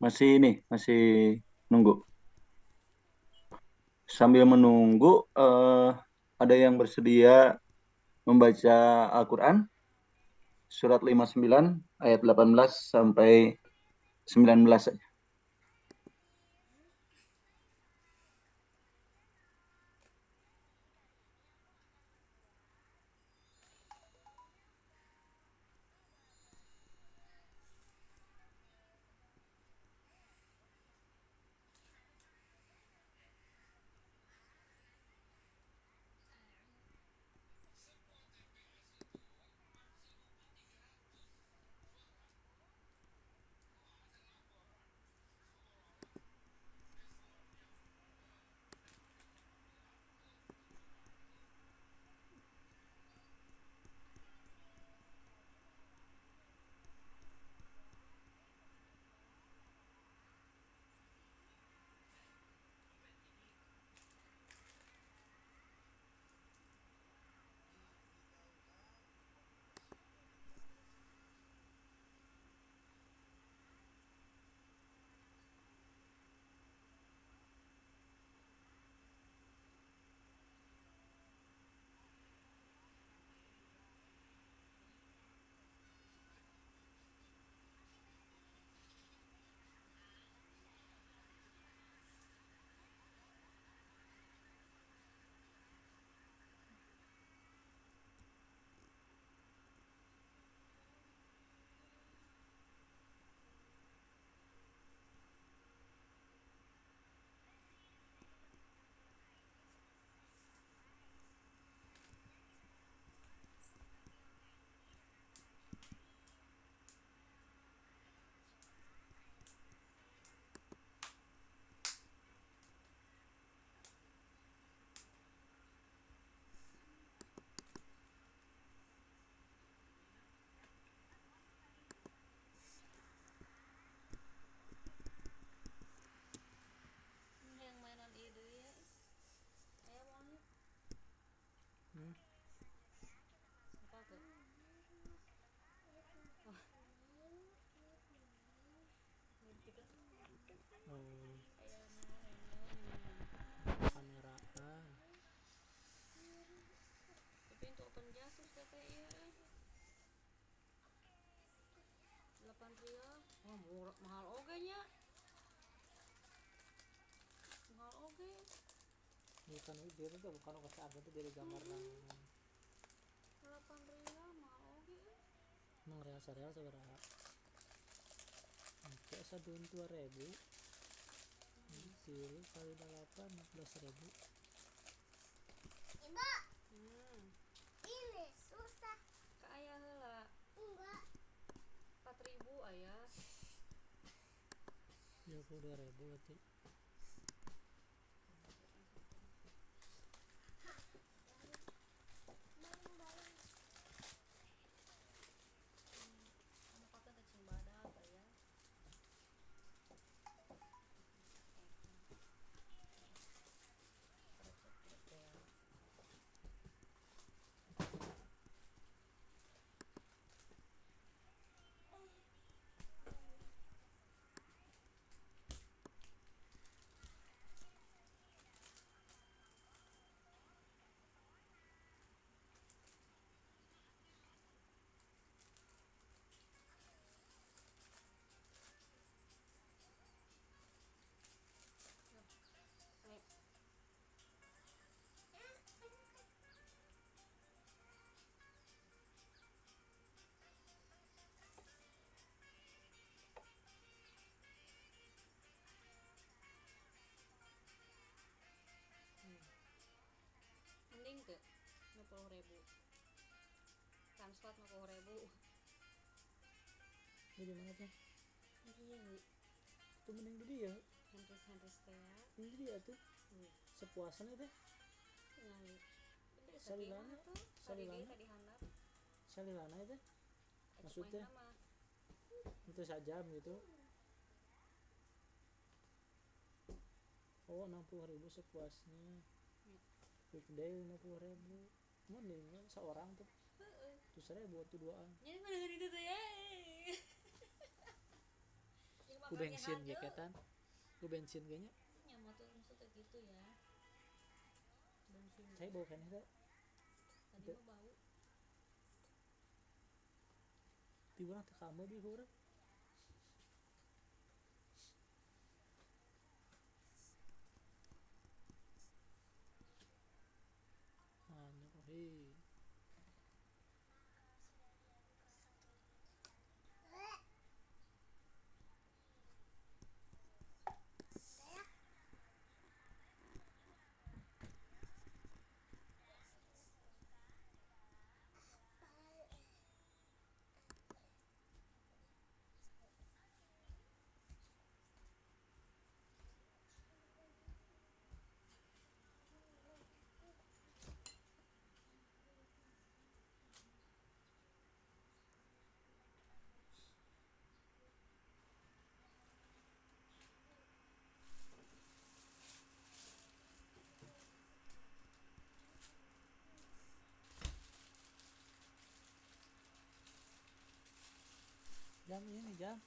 Masih ini, masih nunggu. Sambil menunggu, ada yang bersedia membaca Al-Quran surat 59 ayat 18 sampai 19 saja. Yang mainan itu ya. Ayo mau yuk. Apa tuh? Oh, ngerti kan? Oh, Ayo no. kameraan. Tapi untuk open jasus katanya 8 rial. Wah, murah mahal oge nya. Mahal oge. Bukan dia tuh bukan kasih apa tuh dari gambar nang 8 rial mahal oge. nang real seberapa? Kayak 1.200.000 kali 8 14.000. Ibu, Hmm. ini susah. Ka aya heula Enggak. 4.000 aya. 32.000 berarti. Baling-baling. Kamu kata cacing badak aya. Nih, mending ke 50.000. Transport 50.000. Ini di mana tuh? Iya, Tuh mending di dia. Henry teh. Ini di dia tuh. Sepuasnya tuh. Nyanyi. Gede Salilana, tuh. Tadi dia salilana, tadi handap. salilana itu. Maksudnya Nama. itu saja gitu. Oh 60.000 sepuasnya. Weekday 50.000. Mending seorang tuh. Terus 1.000 tuh duaan. Jadi mana itu tuh ya? ku bensin jaketan ku bensin kayaknya Ya motor maksudnya gitu ya. Bensin. saya bawa kan itu Tadi mah bau. di urang teh kamu di urang anu hei jam ini jam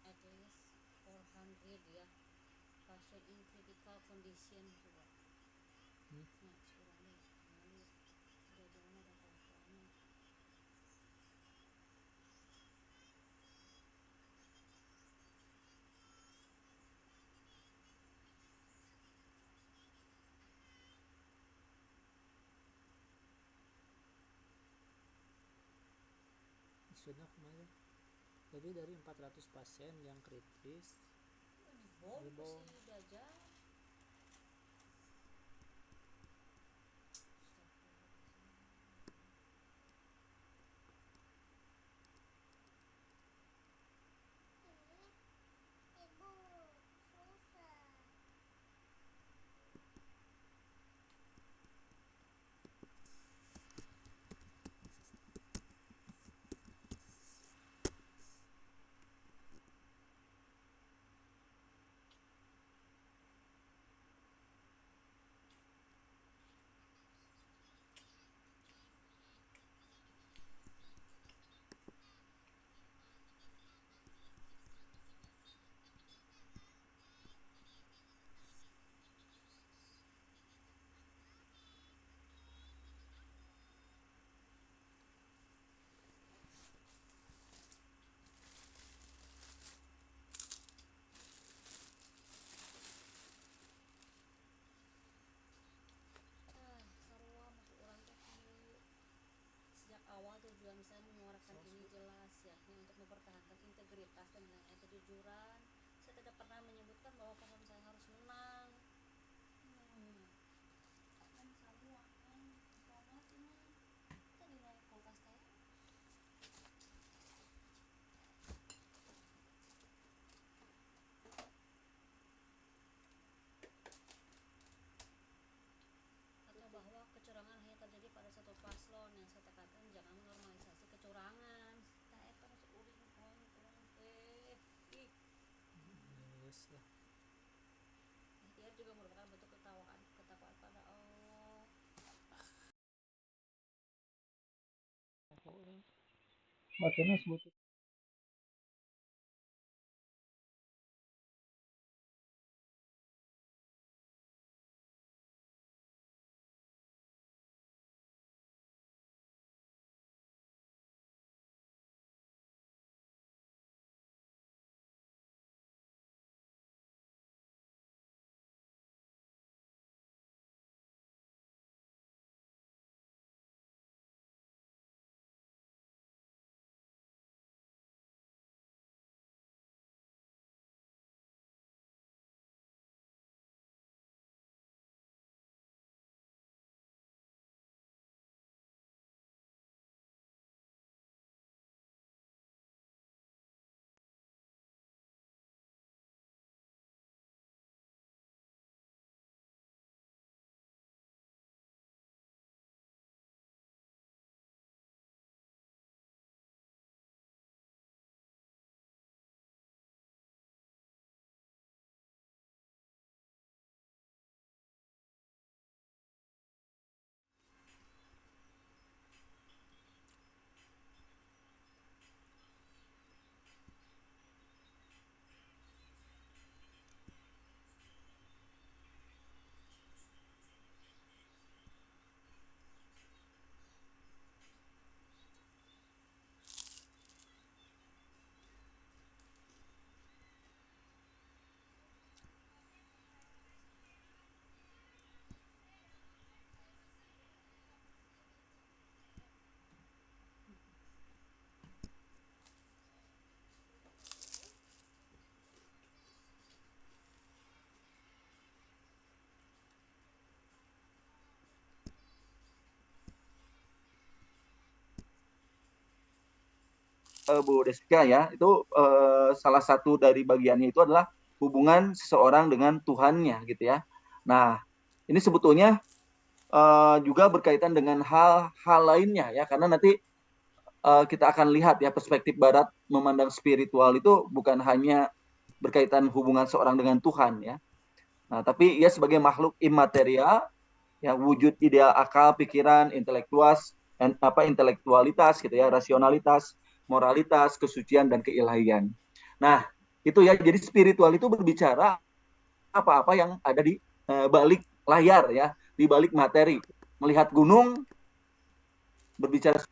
At least 400 ya. Pasien in critical condition coba. Ya, seorang deh. Lalu sudah jangan ada apa-apanya. sudah kemarin lebih dari 400 pasien yang kritis Bom Bom. si Dajjal. Ibu susah. Sarua masuk orang teh sejak awal tujuan saya menyuarakan ini jelas yakni untuk mempertahankan integritas dan nilai kejujuran. Saya tidak pernah menyebutkan bahwa paham saya harus menang. Kan sarua kan selamat ini tadi naik kulkas saya. lah. Ikhtiar juga merupakan bentuk ketakwaan pada Allah. Bacanya sebut Bu Deska ya, itu salah satu dari bagiannya itu adalah hubungan seseorang dengan Tuhannya gitu ya. Nah, ini sebetulnya juga berkaitan dengan hal-hal lainnya ya, karena nanti kita akan lihat ya perspektif Barat memandang spiritual itu bukan hanya berkaitan hubungan seorang dengan Tuhan ya. Nah, tapi ia sebagai makhluk imaterial ya, wujud ideal akal, pikiran, intelektualitas gitu ya, rasionalitas, moralitas, kesucian dan keilahian. Nah, itu ya. Jadi spiritual itu berbicara apa-apa yang ada di balik layar ya, di balik materi. Melihat gunung berbicara.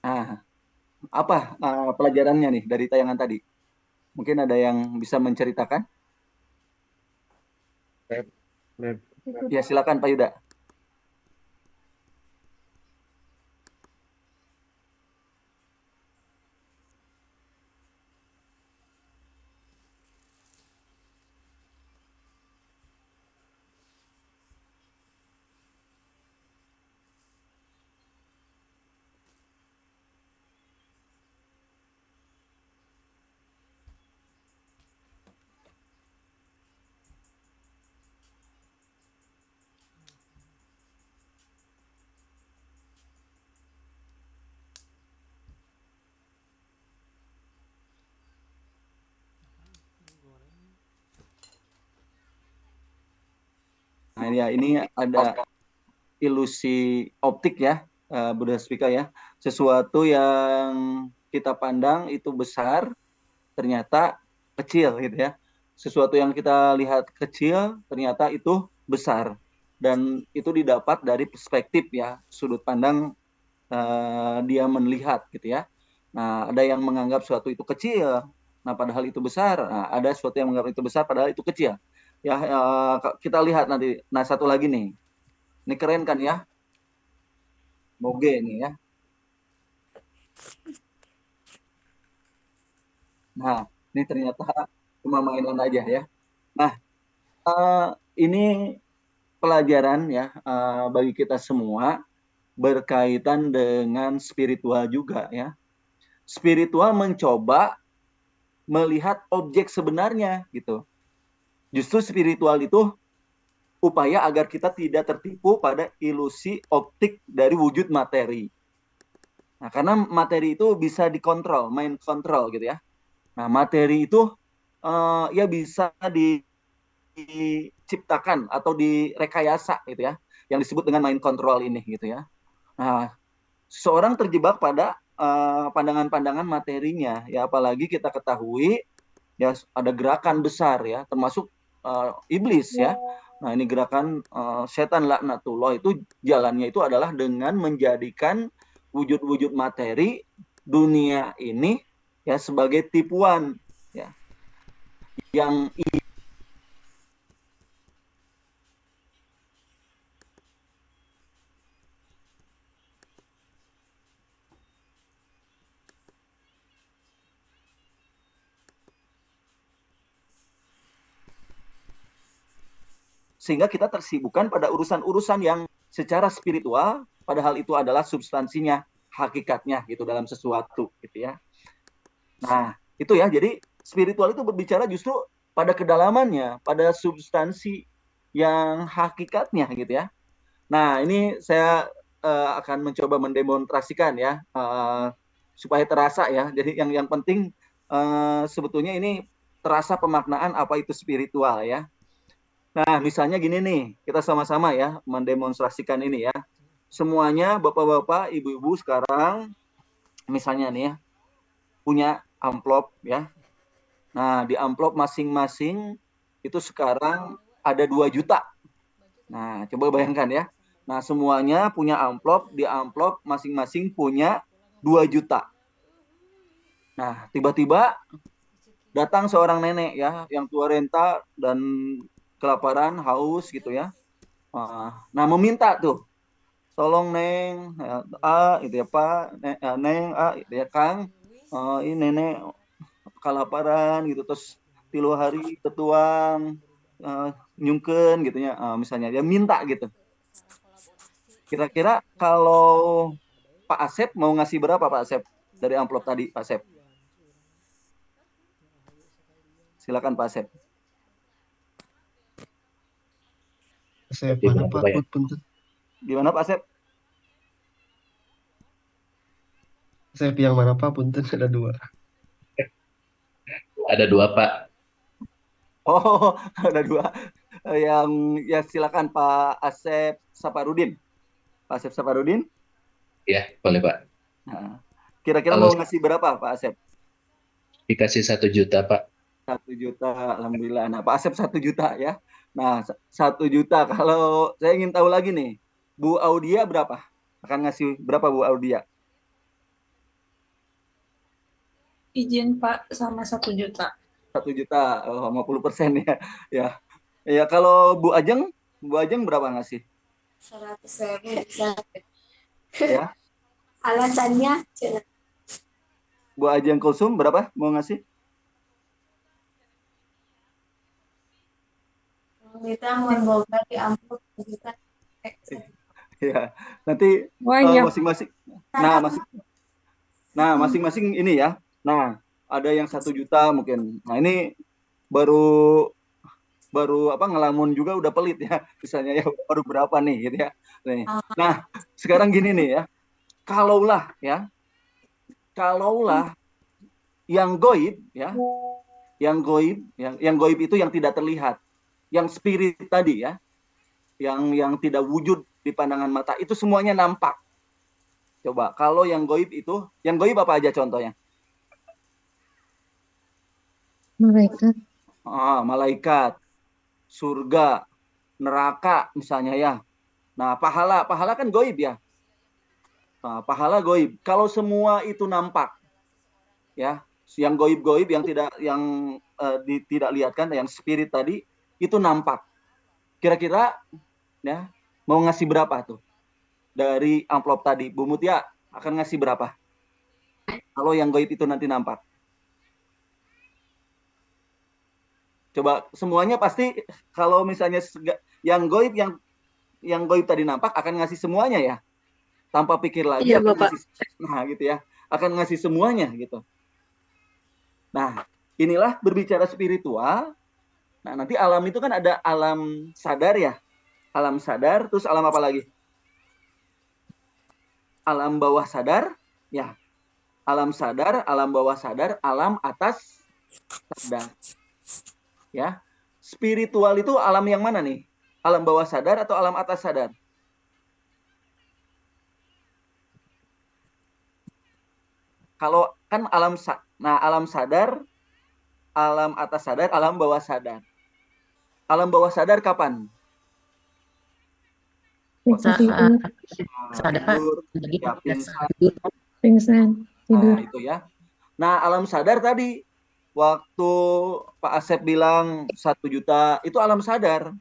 Nah, apa pelajarannya nih dari tayangan tadi? Mungkin ada yang bisa menceritakan? Ya, silakan Pak Yuda. Nah, ya ini ada ilusi optik ya, Bunda Spika ya. Sesuatu yang kita pandang itu besar, ternyata kecil gitu ya. Sesuatu yang kita lihat kecil, ternyata itu besar. Dan itu didapat dari perspektif ya, sudut pandang dia melihat gitu ya. Nah, ada yang menganggap suatu itu kecil, nah padahal itu besar. Nah, ada suatu yang menganggap itu besar, padahal itu kecil. Ya, kita lihat nanti. Nah, satu lagi nih. Ini keren kan ya? Moge nih ya. Nah, ini ternyata cuma mainan aja ya. Nah, eh, ini pelajaran ya bagi kita semua berkaitan dengan spiritual juga ya. Spiritual mencoba melihat objek sebenarnya gitu. Justru spiritual itu upaya agar kita tidak tertipu pada ilusi optik dari wujud materi. Nah, karena materi itu bisa dikontrol, mind control gitu ya. Nah, materi itu ya bisa diciptakan atau direkayasa gitu ya, yang disebut dengan mind control ini gitu ya. Nah, seorang terjebak pada pandangan-pandangan materinya ya, apalagi kita ketahui ya ada gerakan besar ya, termasuk iblis ya. Nah, ini gerakan setan laknatullah itu jalannya itu adalah dengan menjadikan wujud-wujud materi dunia ini ya sebagai tipuan ya, yang sehingga kita tersibukkan pada urusan-urusan yang secara spiritual padahal itu adalah substansinya, hakikatnya gitu dalam sesuatu gitu ya. Nah, itu ya. Jadi spiritual itu berbicara justru pada kedalamannya, pada substansi yang hakikatnya gitu ya. Nah, ini saya akan mencoba mendemonstrasikan ya supaya terasa ya. Jadi yang penting sebetulnya ini terasa pemaknaan apa itu spiritual ya. Nah, misalnya gini nih, kita sama-sama ya mendemonstrasikan ini ya. Semuanya bapak-bapak, ibu-ibu sekarang misalnya nih ya punya amplop ya. Nah, di amplop masing-masing itu sekarang ada 2 juta. Nah, coba bayangkan ya. Nah, semuanya punya amplop, di amplop masing-masing punya 2 juta. Nah, tiba-tiba datang seorang nenek ya, yang tua renta dan kelaparan, haus gitu ya. Nah, meminta tuh, tolong Neng, itu ya Pak, Neng, itu ya Kang, ini nenek kelaparan gitu, terus 3 hari ketuang, nyungken gitu ya, misalnya dia minta gitu. Kira-kira kalau Pak Asep mau ngasih berapa Pak Asep dari amplop tadi Pak Asep? Silakan Pak Asep. Saya mana Pak? Punten. Gimana Pak Asep? Saya yang mana Pak? Punten ada 2. Ada 2, Pak. Oh, ada 2. Yang ya silakan Pak Asep Saparudin. Pak Asep Saparudin. Ya, boleh, Pak. Nah, kira-kira Kalau mau ngasih berapa Pak Asep? dikasih 1 juta, Pak. 1 juta, alhamdulillah. Nah, Pak Asep 1 juta ya. Nah, 1 juta. Kalau saya ingin tahu lagi nih, Bu Audia berapa? Akan ngasih berapa Bu Audia? Izin Pak sama 1 juta. 1 juta, 50% ya. Ya, ya. Kalau Bu Ajeng berapa ngasih? 100.000 bisa. Ya, Alasannya Bu Ajeng Kulsum berapa mau ngasih? kita membawa di amplop kita. Ya, nanti Banyak. masing-masing. Masing-masing ini ya. Nah, ada yang 1 juta mungkin. Nah, ini baru apa ngelamun juga udah pelit ya. Misalnya ya baru berapa nih gitu ya. Nih. Nah, sekarang gini nih ya. Kalaulah yang goib ya, yang goib itu yang tidak terlihat, yang spirit tadi ya. yang tidak wujud di pandangan mata, itu semuanya nampak. Coba kalau yang goib itu, yang goib apa aja contohnya? Malaikat. Malaikat, surga, neraka misalnya ya. Nah, pahala kan goib ya. Nah, pahala goib. Kalau semua itu nampak, ya, yang goib-goib yang tidak lihatkan, yang spirit tadi itu nampak. Kira-kira ya mau ngasih berapa tuh dari amplop tadi? Bu Mutia akan ngasih berapa? Kalau yang goib itu nanti nampak. Coba semuanya pasti kalau misalnya yang goib tadi nampak akan ngasih semuanya ya. Tanpa pikir lagi Iya, akan Bapak. ngasih, nah gitu ya. Akan ngasih semuanya gitu. Nah, inilah berbicara spiritual. Nah, nanti alam itu kan ada alam sadar ya. Alam sadar, terus alam apa lagi? Alam bawah sadar, ya. Alam sadar, alam bawah sadar, alam atas sadar. Ya. Spiritual itu alam yang mana nih? Alam bawah sadar atau alam atas sadar? Kalau kan alam sadar, alam atas sadar, alam bawah sadar. Alam bawah sadar kapan? Bisa Saat sadar Pak, Tidur, lagi ya pada saat pingsan. tidur. pingsan, tidur. Nah, itu ya. Nah, alam sadar tadi, waktu Pak Asep bilang 1 juta, itu alam sadar.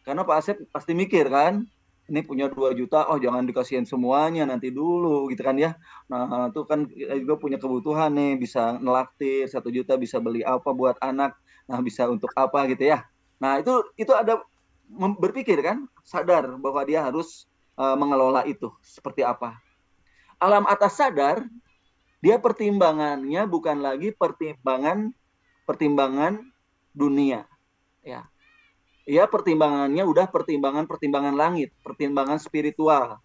Karena Pak Asep pasti mikir kan, ini punya 2 juta, oh jangan dikasihin semuanya, nanti dulu gitu kan ya. Nah, itu kan juga punya kebutuhan nih, bisa nelaktir 1 juta, bisa beli apa buat anak, nah bisa untuk apa gitu ya. Nah, itu ada berpikir kan, sadar bahwa dia harus mengelola itu seperti apa. Alam atas sadar, dia pertimbangannya bukan lagi pertimbangan dunia, ya. Ya pertimbangannya udah pertimbangan langit, pertimbangan spiritual.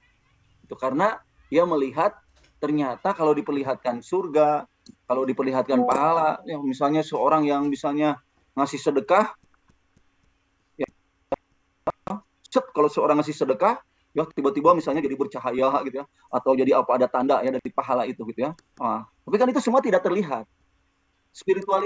Itu karena dia melihat ternyata kalau diperlihatkan surga, kalau diperlihatkan pahala, ya misalnya seorang yang misalnya ngasih sedekah, ya, kalau seorang ngasih sedekah, ya tiba-tiba misalnya jadi bercahaya gitu ya, atau jadi apa, ada tanda ya dari pahala itu gitu ya. Tapi kan itu semua tidak terlihat. Spiritual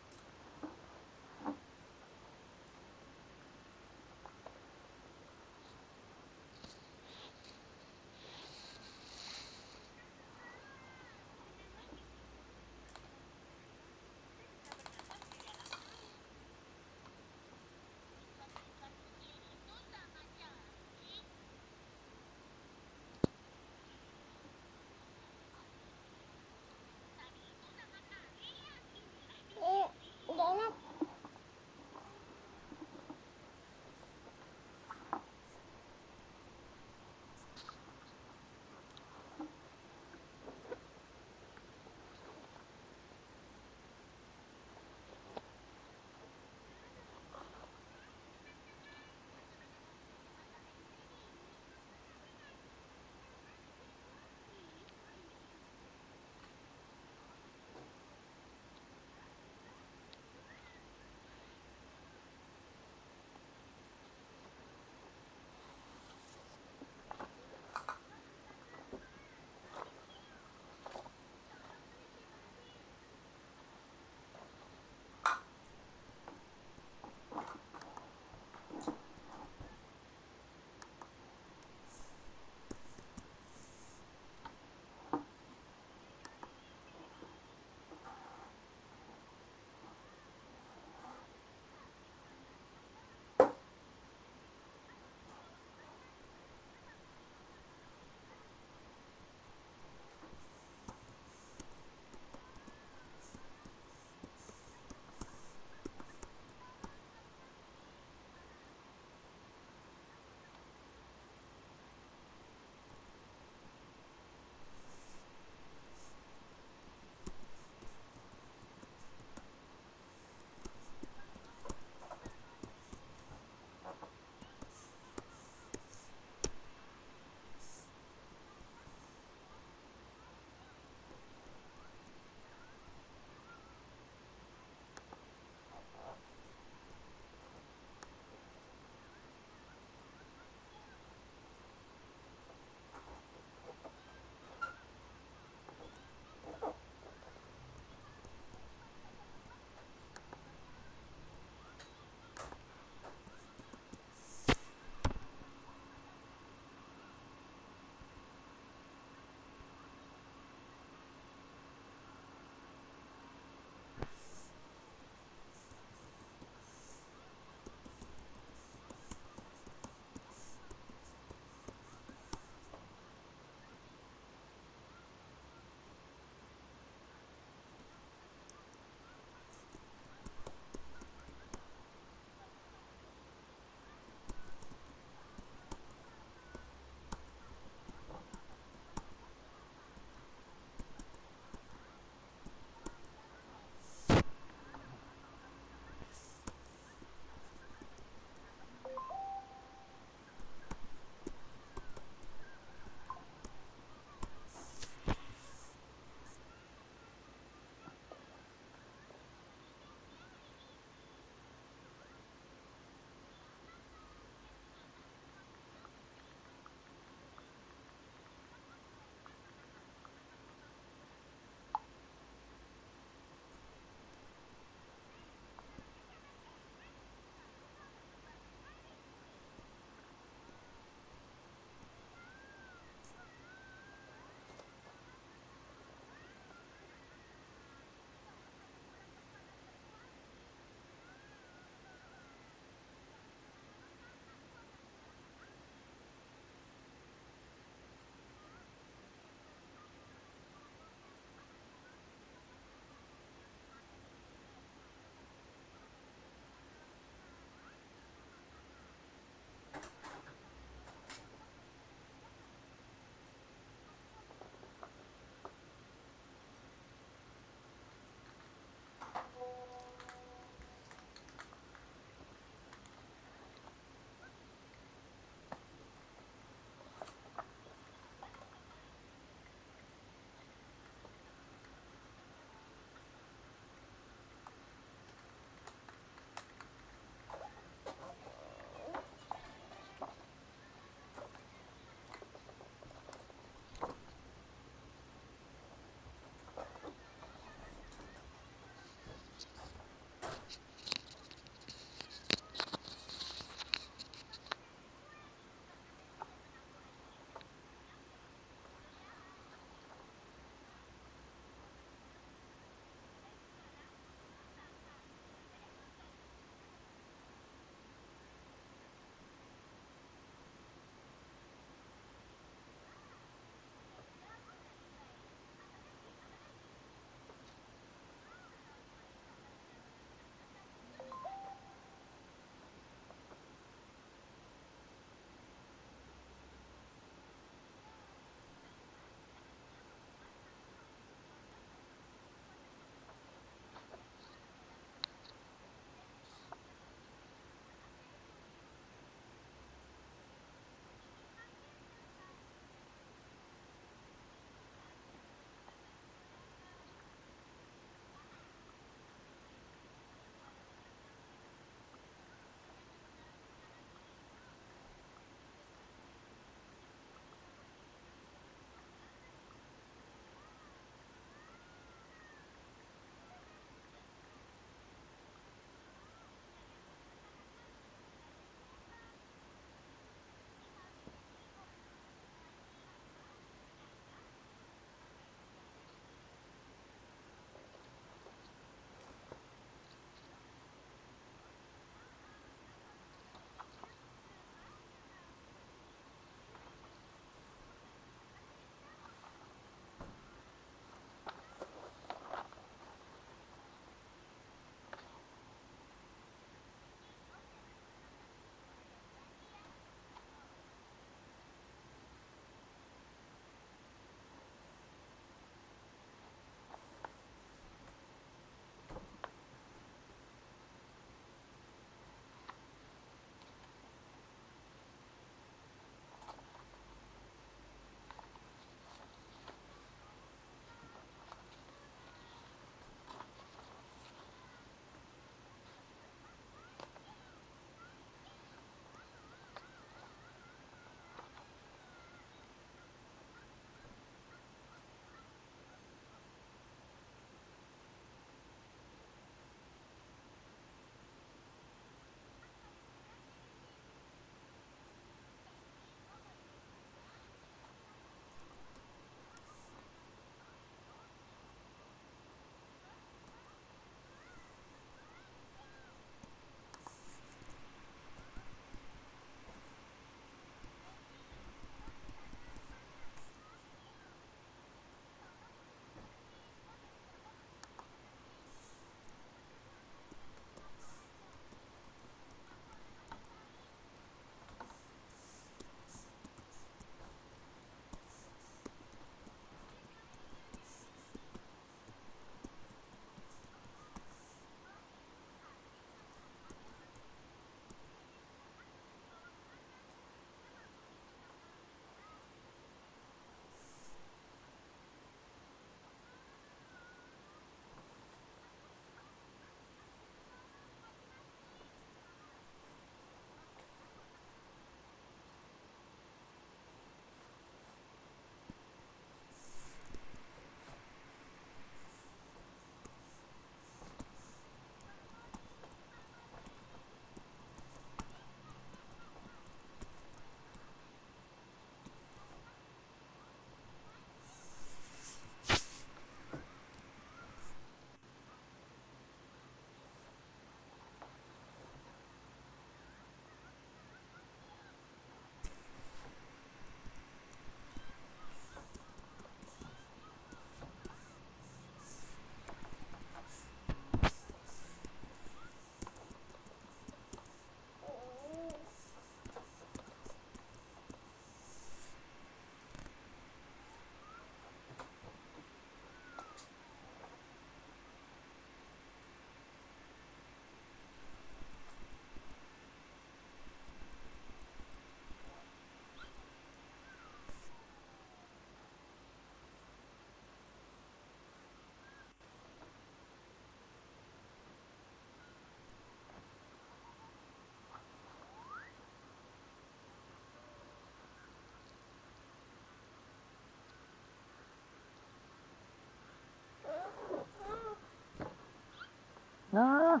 Nah,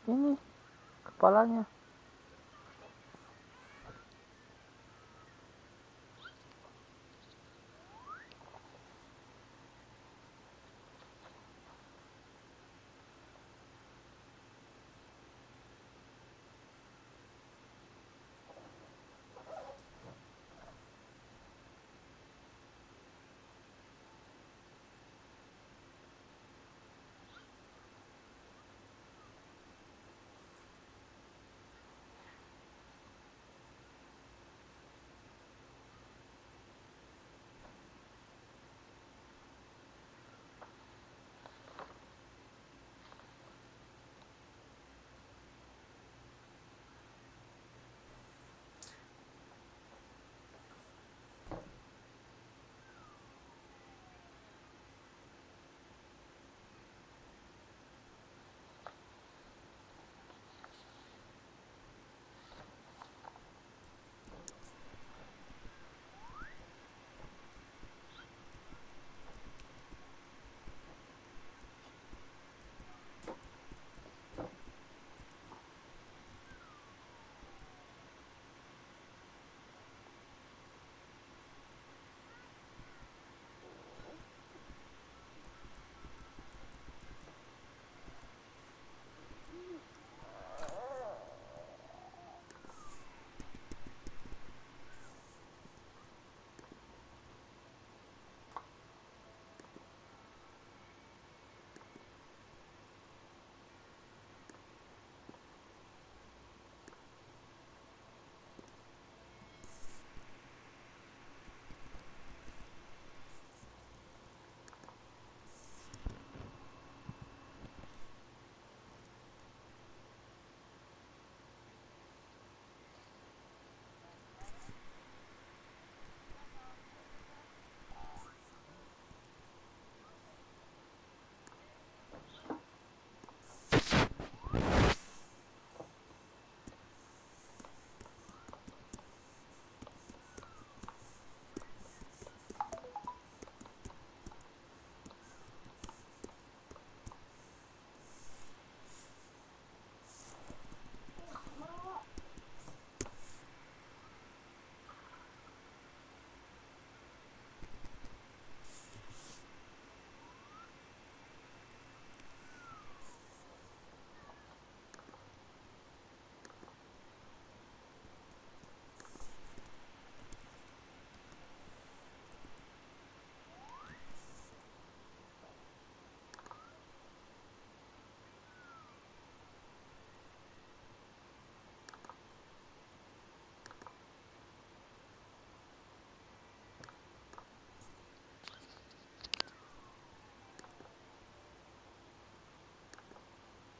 ini kepalanya.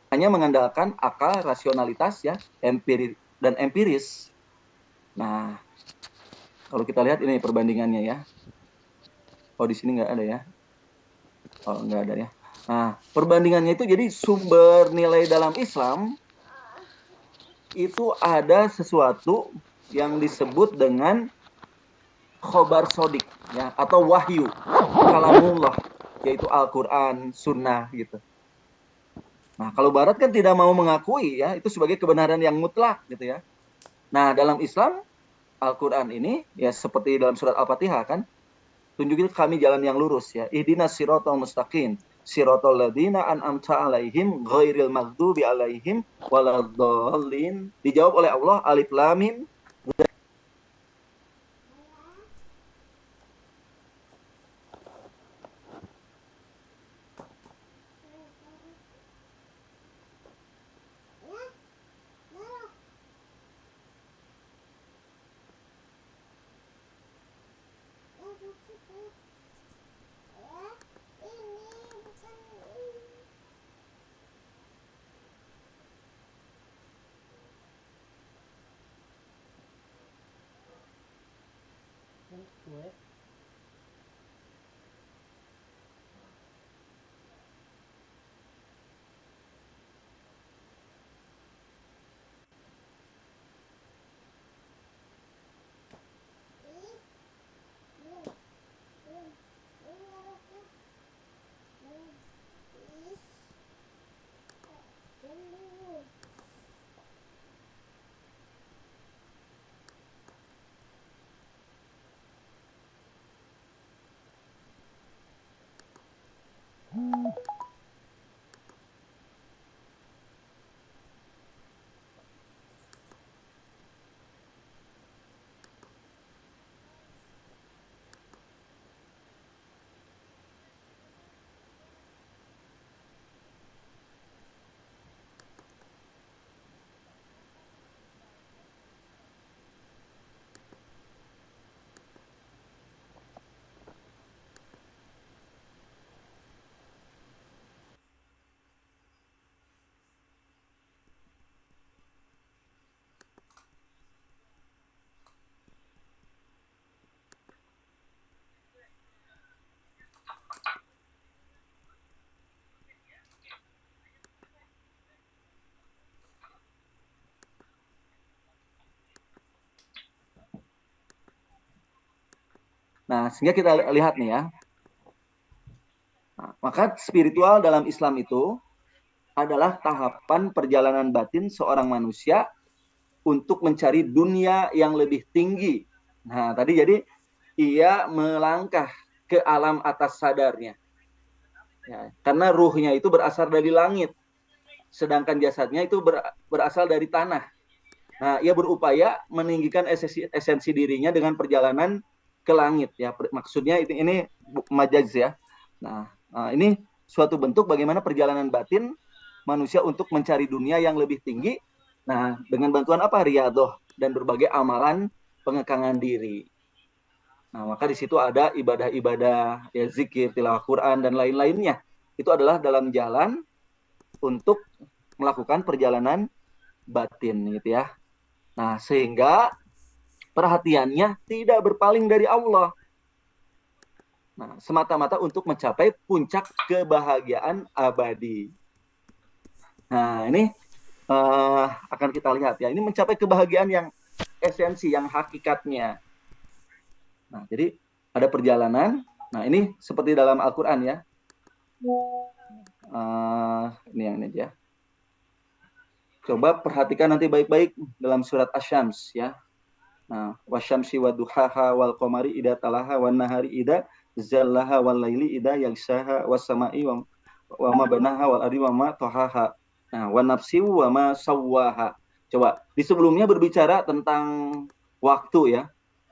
Hanya mengandalkan akal, rasionalitas ya, empiris. Nah, kalau kita lihat ini perbandingannya ya. Oh, di sini nggak ada ya. Oh, nggak ada ya. Nah, perbandingannya itu jadi sumber nilai dalam Islam itu ada sesuatu yang disebut dengan khobar sodik ya, atau wahyu kalamullah, yaitu Al-Quran, Sunnah gitu. Nah, kalau Barat kan tidak mau mengakui ya itu sebagai kebenaran yang mutlak gitu ya. Nah, dalam Islam Al-Quran ini ya seperti dalam surat Al-Fatihah kan, tunjukin kami jalan yang lurus ya. Ihdinas siratal mustaqim, siratal ladzina an'amta alaihim ghairil maghdubi alaihim waladdallin. Dijawab oleh Allah alif lam mim. Nah, sehingga kita lihat nih ya. Nah, maka spiritual dalam Islam itu adalah tahapan perjalanan batin seorang manusia untuk mencari dunia yang lebih tinggi. Nah, tadi jadi ia melangkah ke alam atas sadarnya. Ya, karena ruhnya itu berasal dari langit, sedangkan jasadnya itu berasal dari tanah. Nah, ia berupaya meninggikan esensi dirinya dengan perjalanan ke langit. Ya, maksudnya ini majaz ya. Nah, ini suatu bentuk bagaimana perjalanan batin manusia untuk mencari dunia yang lebih tinggi. Nah, dengan bantuan apa? Riyadhah dan berbagai amalan pengekangan diri. Nah, maka di situ ada ibadah-ibadah, ya zikir, tilawah Quran dan lain-lainnya. Itu adalah dalam jalan untuk melakukan perjalanan batin gitu ya. Nah, sehingga perhatiannya tidak berpaling dari Allah. Nah, semata-mata untuk mencapai puncak kebahagiaan abadi. Nah, ini akan kita lihat ya. Ini mencapai kebahagiaan yang esensi, yang hakikatnya. Nah, jadi ada perjalanan. Nah, ini seperti dalam Al-Quran ya. Ini yang ini aja. Coba perhatikan nanti baik-baik dalam surat Asy-Syams ya. Nah, wasyamsi waduhaha wal qamari idza talaha wan nahari idza zallaha wal laili idza yaghshaha was samai wa ma banaha wal ardi wa ma tahaha. Nah, wan nafsi wa ma sawwaha. Coba di sebelumnya berbicara tentang waktu ya.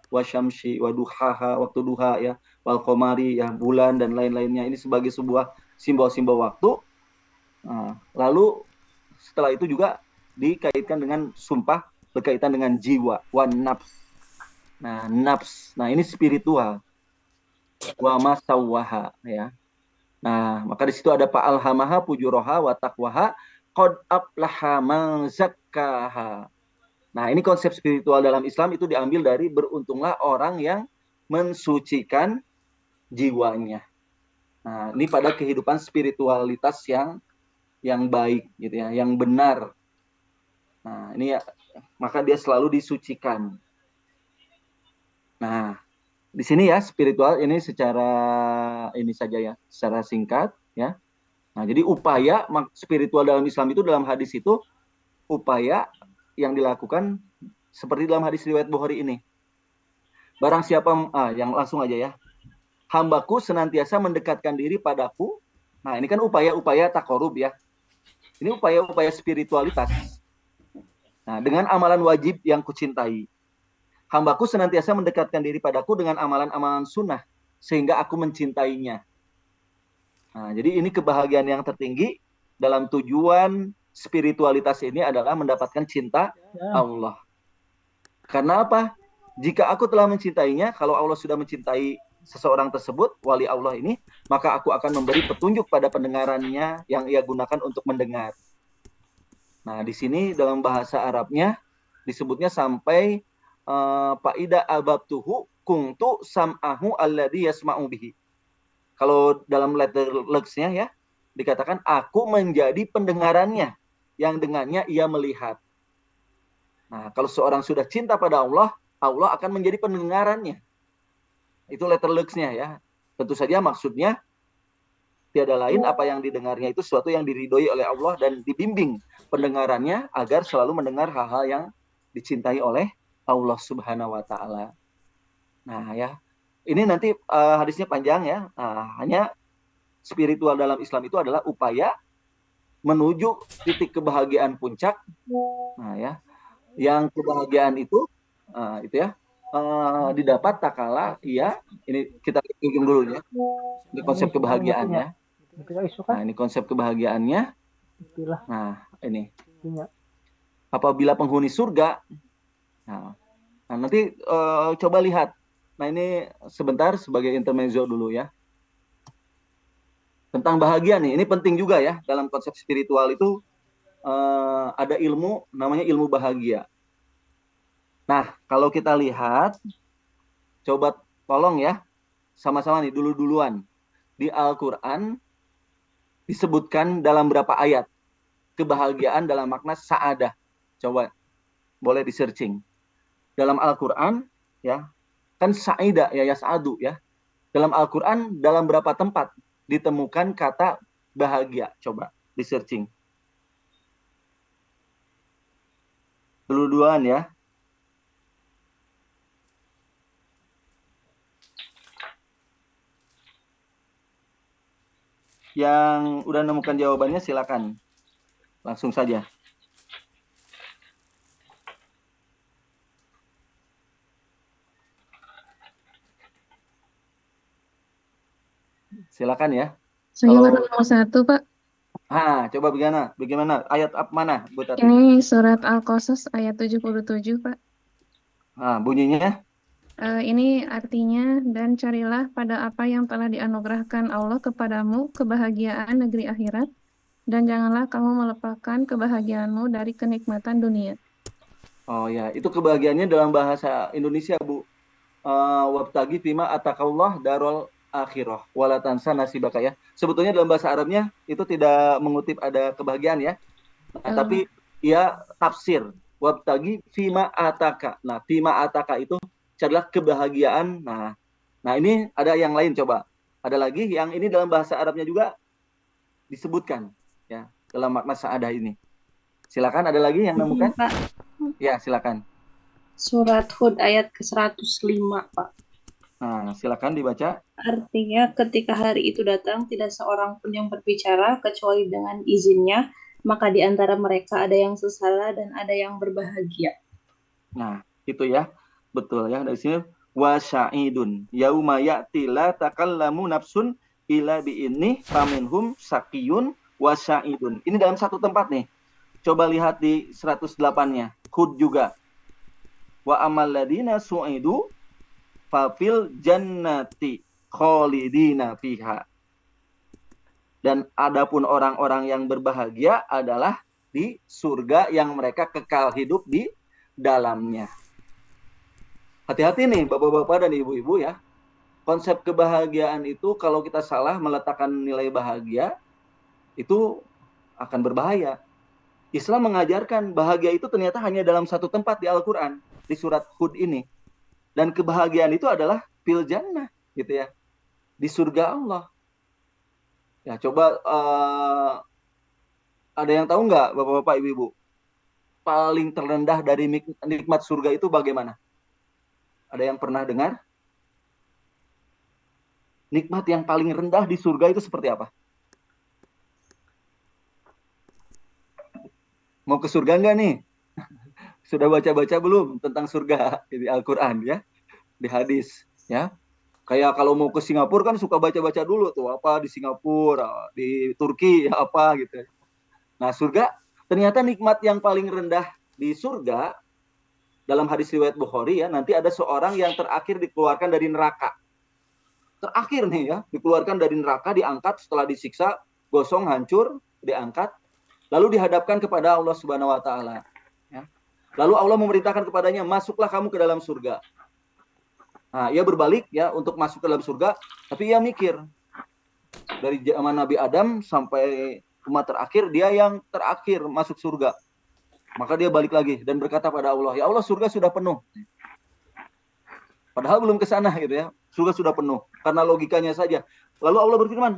Wasyamsi waduhaha, waktu duha ya, wal qamari ya, bulan dan lain-lainnya. Ini sebagai sebuah simbol-simbol waktu. Nah, lalu setelah itu juga dikaitkan dengan sumpah berkaitan dengan jiwa, wan nafs. Nah, nafs. Nah, ini spiritual. Wa masawwaha ya. Nah, maka di situ ada fa'alhamaha fujuraha wa taqwaha qad aflaha man zakkaha. Nah, ini konsep spiritual dalam Islam itu diambil dari beruntunglah orang yang mensucikan jiwanya. Nah, ini pada kehidupan spiritualitas yang baik gitu ya, yang benar. Nah, ini ya, maka dia selalu disucikan. Nah, di sini ya spiritual ini secara ini saja ya, secara singkat ya. Nah, jadi upaya spiritual dalam Islam itu dalam hadis itu upaya yang dilakukan seperti dalam hadis riwayat Bukhari ini. Barang siapa yang langsung aja ya. Hambaku senantiasa mendekatkan diri padaku. Nah, ini kan upaya-upaya takorub ya. Ini upaya-upaya spiritualitas. Nah, dengan amalan wajib yang kucintai. Hambaku senantiasa mendekatkan diri padaku dengan amalan-amalan sunnah. Sehingga aku mencintainya. Nah, jadi ini kebahagiaan yang tertinggi dalam tujuan spiritualitas ini adalah mendapatkan cinta Allah. Karena apa? Jika aku telah mencintainya, kalau Allah sudah mencintai seseorang tersebut, wali Allah ini, maka aku akan memberi petunjuk pada pendengarannya yang ia gunakan untuk mendengar. Nah, di sini dalam bahasa Arabnya disebutnya sampai faida ababtuhu kuntu sam'ahu alladhi yasma'u bihi. Kalau dalam letter luxnya ya, dikatakan aku menjadi pendengarannya yang dengannya ia melihat. Nah, kalau seorang sudah cinta pada Allah, Allah akan menjadi pendengarannya. Itu letter luxnya ya. Tentu saja maksudnya tiada lain apa yang didengarnya itu sesuatu yang diridhoi oleh Allah dan dibimbing pendengarannya agar selalu mendengar hal-hal yang dicintai oleh Allah Subhanahu wa taala. Nah, ya. Ini nanti hadisnya panjang ya. Nah, hanya spiritual dalam Islam itu adalah upaya menuju titik kebahagiaan puncak. Nah, ya. Yang kebahagiaan itu ya. Didapat tak kala ia ini kita bikin dulu ya. Ini konsep kebahagiaannya. Nah, ini konsep kebahagiaannya. Nah, ini. Apabila penghuni surga. Nah nanti coba lihat. Nah, ini sebentar sebagai intermezzo dulu ya. Tentang bahagia nih, ini penting juga ya dalam konsep spiritual itu ada ilmu namanya ilmu bahagia. Nah, kalau kita lihat, coba tolong ya, sama-sama nih dulu-duluan. Di Al-Quran disebutkan dalam berapa ayat kebahagiaan dalam makna sa'adah. Coba boleh di-searching. Dalam Al-Quran ya, Kan sa'ida ya yas'adu ya. Dalam Al-Qur'an dalam berapa tempat ditemukan kata bahagia? Coba di searching. Dulu-duaan ya. Yang udah nemukan jawabannya silakan. Langsung saja. Silakan ya. Saya Kalau baru nemu satu, Pak. coba bagaimana? Ayat mana, Bu Tati? Ini surat Al-Qasas ayat 77, Pak. Bunyinya? Ini artinya, dan carilah pada apa yang telah dianugerahkan Allah kepadamu kebahagiaan negeri akhirat, dan janganlah kamu melupakan kebahagiaanmu dari kenikmatan dunia. Oh ya, itu kebahagiaannya dalam bahasa Indonesia, Bu. Wabtagi fima atakallah darul akhirah wala tansa nasibaka ya. Sebetulnya dalam bahasa Arabnya itu tidak mengutip ada kebahagiaan ya. Nah, tapi ia tafsir wabtagi fima ataka. Nah, fima ataka itu adalah kebahagiaan. Nah ini ada yang lain coba. Ada lagi yang ini dalam bahasa Arabnya juga disebutkan ya dalam makna sa'adah ini. Silakan ada lagi yang nemukan? Pak. Ya, silakan. Surat Hud ayat ke-105, Pak. Nah, silakan dibaca. Artinya ketika hari itu datang, tidak seorang pun yang berbicara kecuali dengan izinnya, maka di antara mereka ada yang sesala dan ada yang berbahagia. Nah, itu ya. Betul ya. Dari sini wasya'idun. Yauma ya'ti la takallamu nafsun ila bi'innih faminhum sakiyun wasya'idun. Ini dalam satu tempat nih. Coba lihat di 108-nya. Hud juga. Wa amal ladina su'idu fafil jannati khalidina fiha. Dan adapun orang-orang yang berbahagia adalah di surga yang mereka kekal hidup di dalamnya. Hati-hati nih bapak-bapak dan ibu-ibu ya. Konsep kebahagiaan itu kalau kita salah meletakkan nilai bahagia, itu akan berbahaya. Islam mengajarkan bahagia itu ternyata hanya dalam satu tempat di Al-Quran, di surat Hud ini. Dan kebahagiaan itu adalah fil jannah, gitu ya. Di surga Allah. Ya, coba ada yang tahu nggak bapak-bapak ibu-ibu? Paling terendah dari nikmat surga itu bagaimana? Ada yang pernah dengar? Nikmat yang paling rendah di surga itu seperti apa? Mau ke surga nggak nih? Sudah baca-baca belum tentang surga di Al-Quran ya? Di hadis ya? Kayak kalau mau ke Singapura kan suka baca-baca dulu tuh apa di Singapura, di Turki ya apa gitu. Nah surga ternyata nikmat yang paling rendah di surga dalam hadis riwayat Bukhari ya, nanti ada seorang yang terakhir dikeluarkan dari neraka. Terakhir nih ya, dikeluarkan dari neraka, diangkat setelah disiksa, gosong, hancur, diangkat, lalu dihadapkan kepada Allah Subhanahu wa taala. Ya. Lalu Allah memerintahkan kepadanya, "Masuklah kamu ke dalam surga." Nah, ia berbalik ya untuk masuk ke dalam surga, tapi ia mikir dari zaman Nabi Adam sampai umat terakhir, dia yang terakhir masuk surga. Maka dia balik lagi dan berkata pada Allah, "Ya Allah, surga sudah penuh." Padahal belum ke sana gitu ya. Surga sudah penuh karena logikanya saja. Lalu Allah berfirman,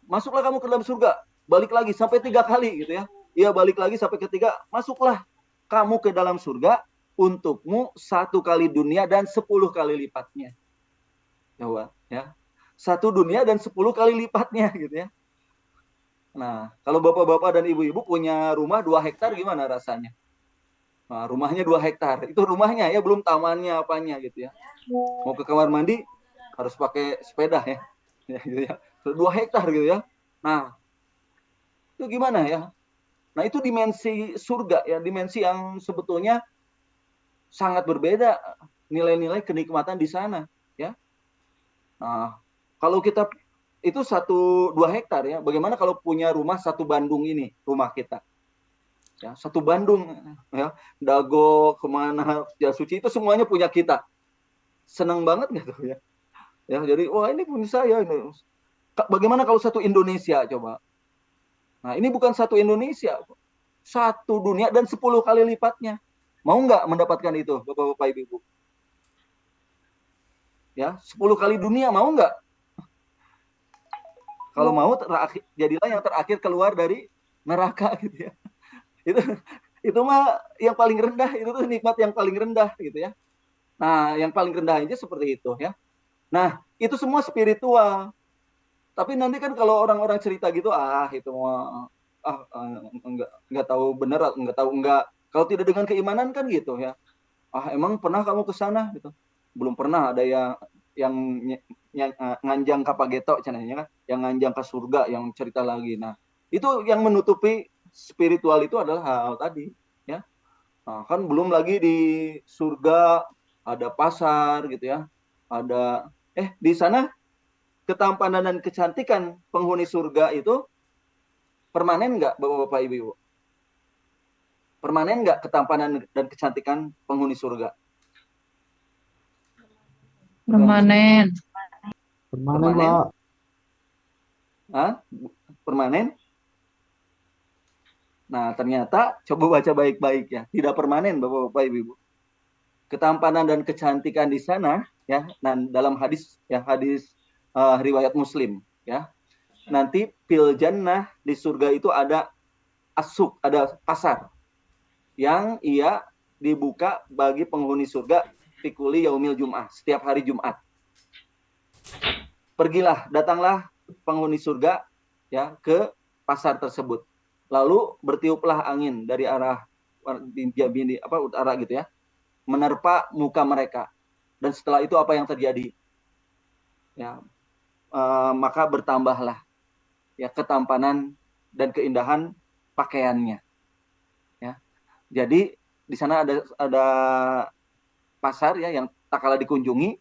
"Masuklah kamu ke dalam surga." Balik lagi sampai 3 kali gitu ya. Ia balik lagi sampai ketiga, "Masuklah kamu ke dalam surga, untukmu 1 kali dunia dan 10 kali lipatnya." Ya. 1 dunia dan 10 kali lipatnya gitu ya. Nah, kalau bapak-bapak dan ibu-ibu punya rumah 2 hektar gimana rasanya? Nah, rumahnya 2 hektar. Itu rumahnya ya, belum tamannya apanya gitu ya. Mau ke kamar mandi harus pakai sepeda ya. Ya gitu ya. 2 hektar gitu ya. Nah, itu gimana ya? Nah, itu dimensi surga ya, dimensi yang sebetulnya sangat berbeda nilai-nilai kenikmatan di sana ya. Nah, kalau kita itu 2 hektar ya. Bagaimana kalau punya rumah 1 Bandung ini, rumah kita. Ya, 1 Bandung ya. Dago, kemana, Jasuci itu semuanya punya kita. Senang banget nggak tuh ya? Ya, jadi wah ini punya saya ini. Bagaimana kalau 1 Indonesia coba? Nah, ini bukan 1 Indonesia. 1 dunia dan 10 kali lipatnya. Mau nggak mendapatkan itu, Bapak-bapak Ibu? Ya, 10 kali dunia mau nggak? Kalau mau jadilah yang terakhir keluar dari neraka gitu ya. Itu itu mah yang paling rendah, itu tuh nikmat yang paling rendah gitu ya. Nah, yang paling rendah aja seperti itu ya. Nah, itu semua spiritual. Tapi nanti kan kalau orang-orang cerita gitu, itu mah enggak tahu benar, enggak tahu enggak. Kalau tidak dengan keimanan kan gitu ya. Emang pernah kamu ke sana gitu? Belum pernah ada yang nganjang ka pageto cenanya kan, yang nganjang ke surga, yang cerita lagi. Nah, itu yang menutupi spiritual itu adalah hal tadi ya. Nah, kan belum lagi di surga ada pasar gitu ya. Ada di sana ketampanan dan kecantikan penghuni surga itu permanen nggak, Bapak-bapak, Ibu-ibu? Permanen nggak ketampanan dan kecantikan penghuni surga? Permanen. Permanen, Pak. Permanen? Nah, ternyata coba baca baik-baik ya, tidak permanen, Bapak-bapak, Ibu-ibu. Ketampanan dan kecantikan di sana ya, dan dalam hadis riwayat Muslim ya. Nanti fil jannah, di surga itu ada asuk, ada pasar yang ia dibuka bagi penghuni surga fikuli yaumil jum'ah, setiap hari Jumat. Datanglah penghuni surga ya ke pasar tersebut. Lalu bertiuplah angin dari arah utara gitu ya, menerpa muka mereka. Dan setelah itu apa yang terjadi? Ya, maka bertambahlah ya ketampanan dan keindahan pakaiannya. Ya. Jadi di sana ada pasar ya yang tak kala dikunjungi.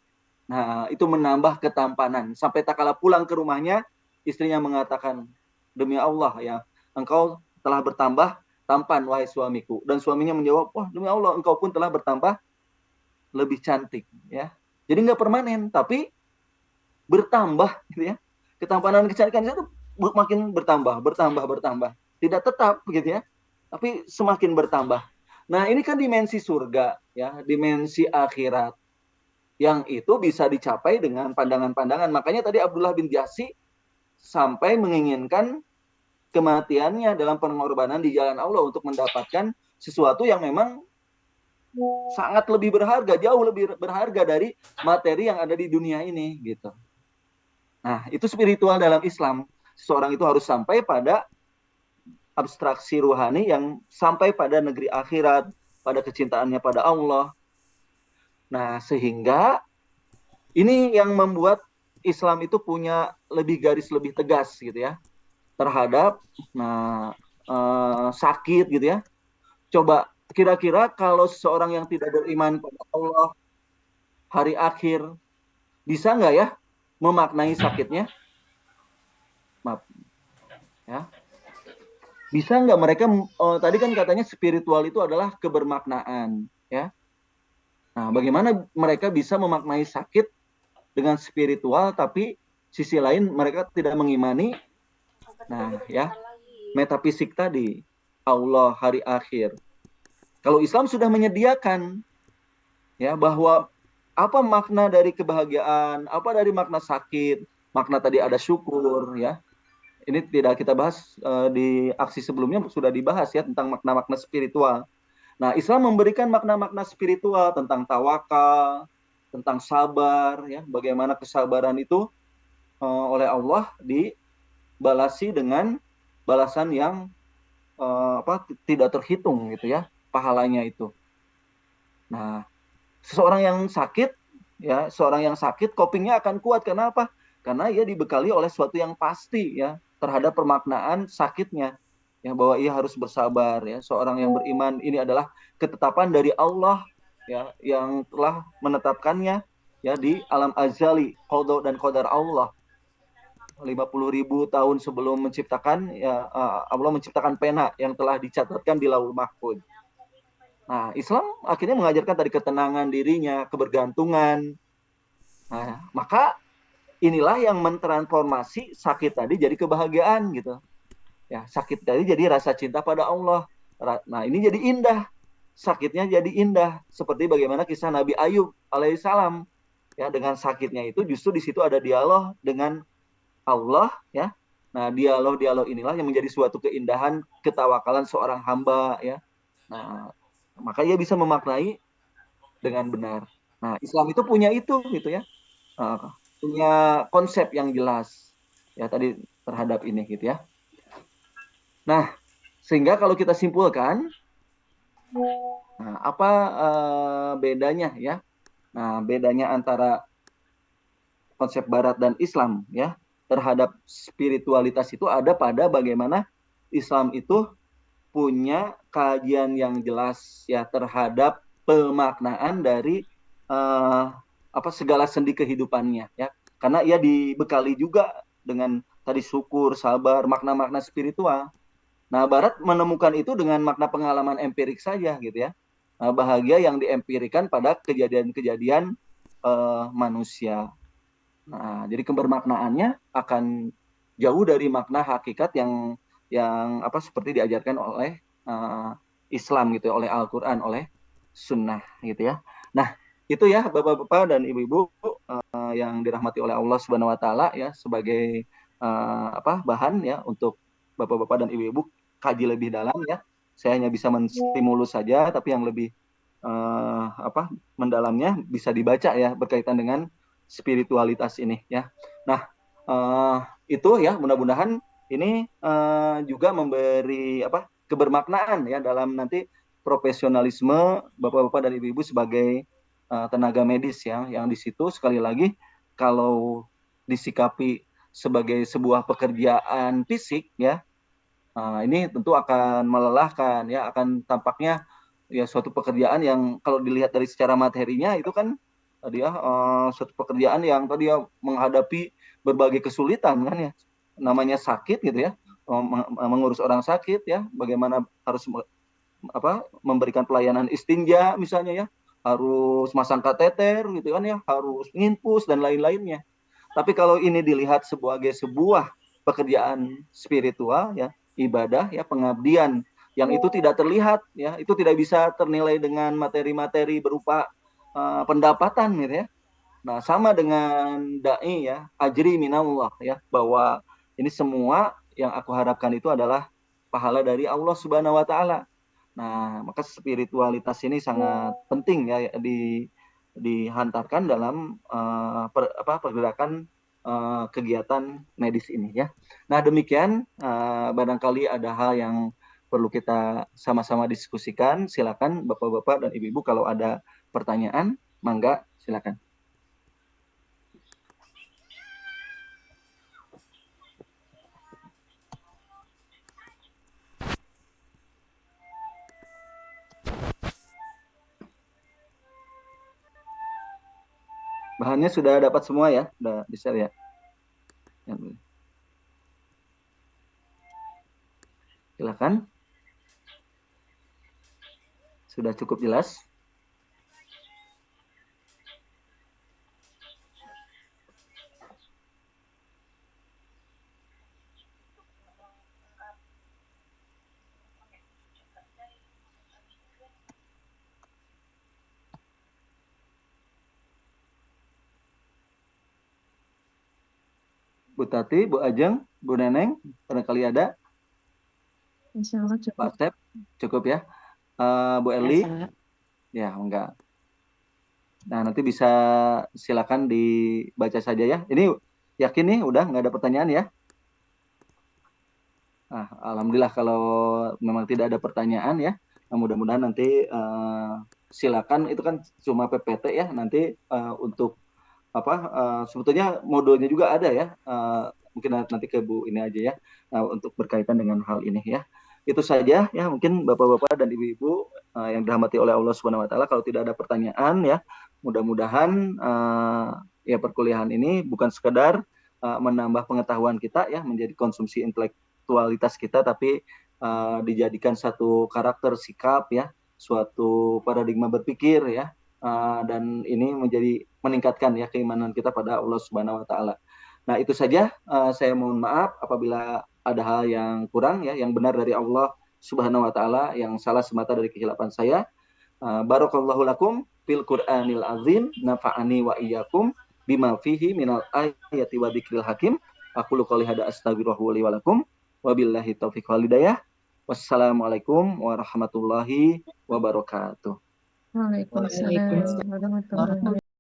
Nah, itu menambah ketampanan. Sampai tak kala pulang ke rumahnya, istrinya mengatakan, "Demi Allah ya, engkau telah bertambah tampan wahai suamiku." Dan suaminya menjawab, "Wah, demi Allah engkau pun telah bertambah lebih cantik." Ya. Jadi nggak permanen, tapi bertambah gitu ya. Ketampanan kecantikan itu makin bertambah. Tidak tetap begitu ya, tapi semakin bertambah. Nah, ini kan dimensi surga ya, dimensi akhirat yang itu bisa dicapai dengan pandangan-pandangan. Makanya tadi Abdullah bin Jasi sampai menginginkan kematiannya dalam pengorbanan di jalan Allah untuk mendapatkan sesuatu yang memang sangat lebih berharga, jauh lebih berharga dari materi yang ada di dunia ini gitu. Nah, itu spiritual dalam Islam. Seseorang itu harus sampai pada abstraksi ruhani yang sampai pada negeri akhirat, pada kecintaannya pada Allah. Nah, sehingga ini yang membuat Islam itu punya garis lebih tegas gitu ya terhadap sakit gitu ya. Coba kira-kira kalau seseorang yang tidak beriman pada Allah, hari akhir, bisa nggak ya memaknai sakitnya? Maaf. Ya. Bisa nggak mereka, tadi kan katanya spiritual itu adalah kebermaknaan. Ya. Nah, bagaimana mereka bisa memaknai sakit dengan spiritual, tapi sisi lain mereka tidak mengimani, metafisik tadi, Allah, hari akhir. Kalau Islam sudah menyediakan, ya, bahwa apa makna dari kebahagiaan, apa dari makna sakit, makna tadi ada syukur, ya. Ini tidak kita bahas di aksi sebelumnya, sudah dibahas ya tentang makna-makna spiritual. Nah, Islam memberikan makna-makna spiritual tentang tawakal, tentang sabar, ya, bagaimana kesabaran itu oleh Allah dibalasi dengan balasan yang tidak terhitung gitu ya, pahalanya itu. Nah, seorang yang sakit, copingnya akan kuat. Karena apa? Karena ia dibekali oleh sesuatu yang pasti ya terhadap permaknaan sakitnya. Ya, bahwa ia harus bersabar ya. Seorang yang beriman ini adalah ketetapan dari Allah ya yang telah menetapkannya ya di alam azali, qada dan qadar Allah. 50.000 tahun sebelum menciptakan ya, Allah menciptakan pena yang telah dicatatkan di Lauhul Mahfuz. Nah, Islam akhirnya mengajarkan tadi ketenangan dirinya, kebergantungan. Nah, maka inilah yang mentransformasi sakit tadi jadi kebahagiaan gitu. Ya, sakit tadi jadi rasa cinta pada Allah. Nah, ini jadi indah. Sakitnya jadi indah. Seperti bagaimana kisah Nabi Ayub alaihissalam. ya, dengan sakitnya itu justru di situ ada dialog dengan Allah, ya. Nah, dialog-dialog inilah yang menjadi suatu keindahan ketawakalan seorang hamba, ya. Nah, maka ia bisa memaknai dengan benar. Nah, Islam itu punya itu gitu ya. Punya konsep yang jelas ya tadi terhadap ini gitu ya. Nah, sehingga kalau kita simpulkan apa bedanya ya? Nah, bedanya antara konsep barat dan Islam ya terhadap spiritualitas itu ada pada bagaimana Islam itu punya kajian yang jelas ya terhadap pemaknaan dari segala sendi kehidupannya ya, karena ia dibekali juga dengan tadi syukur, sabar, makna-makna spiritual. Nah, Barat menemukan itu dengan makna pengalaman empirik saja gitu ya. Bahagia yang diempirikan pada kejadian-kejadian manusia. Nah, jadi kebermaknaannya akan jauh dari makna hakikat yang seperti diajarkan oleh Islam gitu ya, oleh Al-Qur'an, oleh sunnah gitu ya. Nah, itu ya Bapak-bapak dan Ibu-ibu yang dirahmati oleh Allah Subhanahu wa taala ya, sebagai bahan ya untuk Bapak-bapak dan Ibu-ibu kaji lebih dalam ya. Saya hanya bisa menstimulus saja, tapi yang lebih mendalamnya bisa dibaca ya berkaitan dengan spiritualitas ini ya. Nah, itu ya mudah-mudahan ini juga memberi kebermaknaan ya dalam nanti profesionalisme Bapak-bapak dan Ibu-ibu sebagai tenaga medis ya, yang di situ sekali lagi kalau disikapi sebagai sebuah pekerjaan fisik ya, ini tentu akan melelahkan ya, akan tampaknya ya suatu pekerjaan yang kalau dilihat dari secara materinya itu kan tadi ya suatu pekerjaan yang tadi ya menghadapi berbagai kesulitan kan ya, namanya sakit gitu ya, mengurus orang sakit ya, bagaimana harus memberikan pelayanan istinja misalnya ya, harus masang kateter gitu kan ya, harus nginfus dan lain-lainnya. Tapi kalau ini dilihat sebagai sebuah pekerjaan spiritual ya, ibadah ya, pengabdian yang itu tidak terlihat ya, itu tidak bisa ternilai dengan materi-materi berupa pendapatan gitu ya. Nah, sama dengan dai ya, ajri minallah ya, bahwa ini semua yang aku harapkan itu adalah pahala dari Allah Subhanahu wa taala. Nah, maka spiritualitas ini sangat penting ya dihantarkan dalam pergerakan kegiatan medis ini ya. Nah, demikian barangkali ada hal yang perlu kita sama-sama diskusikan. Silakan Bapak-bapak dan Ibu-ibu kalau ada pertanyaan, mangga silakan. Bahannya sudah dapat semua ya, sudah di-share ya. Silakan. Sudah cukup jelas? Bu Tati, Bu Ajeng, Bu Neneng, barangkali ada? Insya Allah cukup. Pak Step, cukup ya. Bu Eli? Ya, enggak. Nah, nanti bisa silakan dibaca saja ya. Ini yakin nih udah nggak ada pertanyaan ya? Nah, alhamdulillah kalau memang tidak ada pertanyaan ya. Nah, mudah-mudahan nanti silakan, itu kan cuma PPT ya. Nanti untuk sebetulnya modulnya juga ada ya, mungkin nanti ke Bu ini aja ya, untuk berkaitan dengan hal ini ya. Itu saja ya, mungkin Bapak-bapak dan Ibu-ibu yang dirahmati oleh Allah Subhanahu wa taala. Kalau tidak ada pertanyaan ya, mudah-mudahan ya perkuliahan ini bukan sekedar menambah pengetahuan kita ya, menjadi konsumsi intelektualitas kita, tapi dijadikan satu karakter sikap ya, suatu paradigma berpikir ya, dan ini meningkatkan ya keimanan kita pada Allah Subhanahu wa taala. Nah, itu saja, saya mohon maaf apabila ada hal yang kurang ya, yang benar dari Allah Subhanahu wa taala, yang salah semata dari kehilapan saya. Barakallahu lakum fil Qur'anil azim, nafa'ani wa iyyakum bima fihi minal ayati wa dzikril hakim. Aku qouli hada astaghfiruhu li wa lakum. Wabillahi taufiq wal hidayah. Wassalamualaikum warahmatullahi wabarakatuh. Waalaikumsalam warahmatullahi wabarakatuh.